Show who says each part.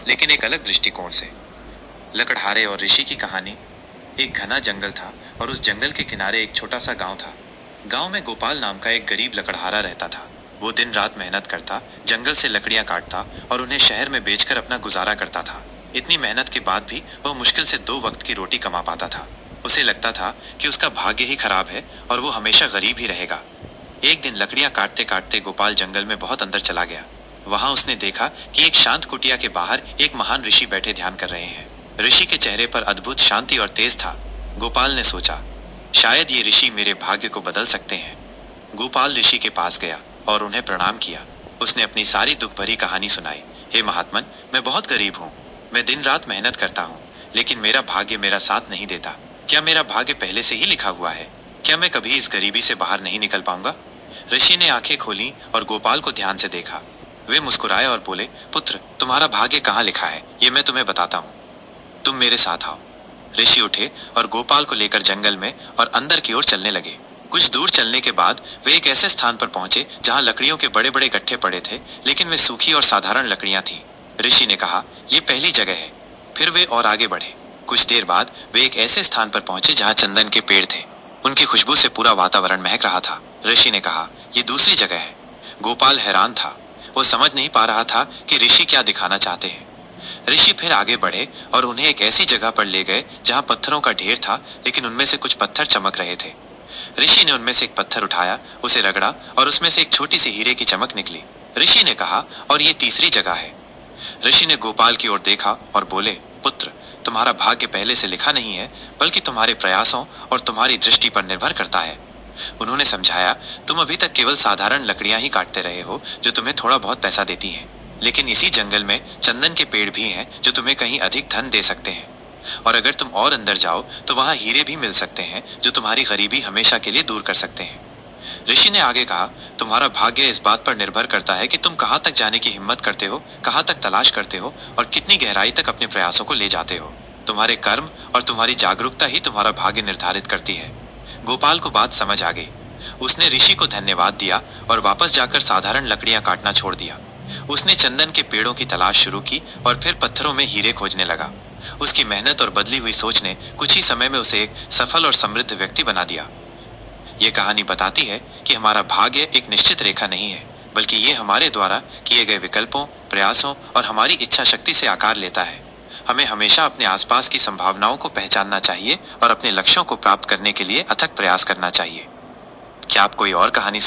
Speaker 1: लेकिन एक अलग दृष्टिकोण से। लकड़हारे और ऋषि की कहानी। एक घना जंगल था और उस जंगल के किनारे एक छोटा सा गांव था। गांव में गोपाल नाम का एक गरीब लकड़हारा रहता था। वो दिन रात मेहनत करता, जंगल से लकड़ियां काटता और उन्हें शहर में बेचकर अपना गुजारा करता था। इतनी मेहनत के बाद भी वह मुश्किल से 2 वक्त की रोटी कमा पाता था। उसे लगता था कि उसका भाग्य ही खराब है और वो हमेशा गरीब ही रहेगा। एक दिन लकड़ियां काटते काटते गोपाल जंगल में बहुत अंदर चला गया। वहां उसने देखा कि एक शांत कुटिया के बाहर एक महान ऋषि बैठे ध्यान कर रहे हैं। ऋषि के चेहरे पर अद्भुत शांति और तेज था। गोपाल ने सोचा, शायद ये ऋषि मेरे भाग्य को बदल सकते हैं। गोपाल ऋषि के पास गया और उन्हें प्रणाम किया। उसने अपनी सारी दुख भरी कहानी सुनाई। हे महात्मन, मैं बहुत गरीब हूँ। मैं दिन रात मेहनत करता हूँ, लेकिन मेरा भाग्य मेरा साथ नहीं देता। क्या मेरा भाग्य पहले से ही लिखा हुआ है? क्या मैं कभी इस गरीबी से बाहर नहीं निकल पाऊंगा? ऋषि ने आंखें खोली और गोपाल को ध्यान से देखा। वे मुस्कुराए और बोले, पुत्र, तुम्हारा भाग्य कहाँ लिखा है, ये मैं तुम्हें बताता हूँ। तुम मेरे साथ आओ। ऋषि उठे और गोपाल को लेकर जंगल में और अंदर की ओर चलने लगे। कुछ दूर चलने के बाद वे एक ऐसे स्थान पर पहुंचे जहां लकड़ियों के बड़े बड़े गट्ठे पड़े थे, लेकिन वे सूखी और साधारण लकड़ियां थीं। ऋषि ने कहा, ये पहली जगह है। फिर वे और आगे बढ़े। कुछ देर बाद वे एक ऐसे स्थान पर पहुंचे जहां चंदन के पेड़ थे। उनकी खुशबू से पूरा वातावरण महक रहा था। ऋषि ने कहा, ये दूसरी जगह है। गोपाल हैरान था। वो समझ नहीं पा रहा था कि ऋषि क्या दिखाना चाहते हैं। ऋषि फिर आगे बढ़े और उन्हें एक ऐसी जगह पर ले गए जहां पत्थरों का ढेर था, लेकिन उनमें से कुछ पत्थर चमक रहे थे। ऋषि ने उनमें से एक पत्थर उठाया, उसे रगड़ा और उसमें से एक छोटी सी हीरे की चमक निकली। ऋषि ने कहा, और ये तीसरी जगह है। ऋषि ने गोपाल की ओर देखा और बोले, पुत्र, तुम्हारा भाग्य पहले से लिखा नहीं है, बल्कि तुम्हारे प्रयासों और तुम्हारी दृष्टि पर निर्भर करता है। उन्होंने समझाया, तुम अभी तक केवल साधारण लकड़ियां ही काटते रहे हो, जो तुम्हें थोड़ा बहुत पैसा देती हैं। लेकिन इसी जंगल में चंदन के पेड़ भी हैं, जो तुम्हें कहीं अधिक धन दे सकते हैं। और अगर तुम और अंदर जाओ तो वहां हीरे भी मिल सकते हैं, जो तुम्हारी गरीबी हमेशा के लिए दूर कर सकते हैं। ऋषि ने आगे कहा, तुम्हारा भाग्य इस बात पर निर्भर करता है कि तुम कहाँ तक जाने की हिम्मत करते हो, कहाँ तक तलाश करते हो और कितनी गहराई तक अपने प्रयासों को ले जाते हो। तुम्हारे कर्म और तुम्हारी जागरूकता ही तुम्हारा भाग्य निर्धारित करती है। गोपाल को बात समझ आ गई। उसने ऋषि को धन्यवाद दिया और वापस जाकर साधारण लकड़ियां काटना छोड़ दिया। उसने चंदन के पेड़ों की तलाश शुरू की और फिर पत्थरों में हीरे खोजने लगा। उसकी मेहनत और बदली हुई सोच ने कुछ ही समय में उसे एक सफल और समृद्ध व्यक्ति बना दिया। ये कहानी बताती है कि हमारा भाग्य एक निश्चित रेखा नहीं है, बल्कि ये हमारे द्वारा किए गए विकल्पों, प्रयासों और हमारी इच्छा शक्ति से आकार लेता है। हमें हमेशा अपने आसपास की संभावनाओं को पहचानना चाहिए और अपने लक्ष्यों को प्राप्त करने के लिए अथक प्रयास करना चाहिए। क्या आप कोई और कहानी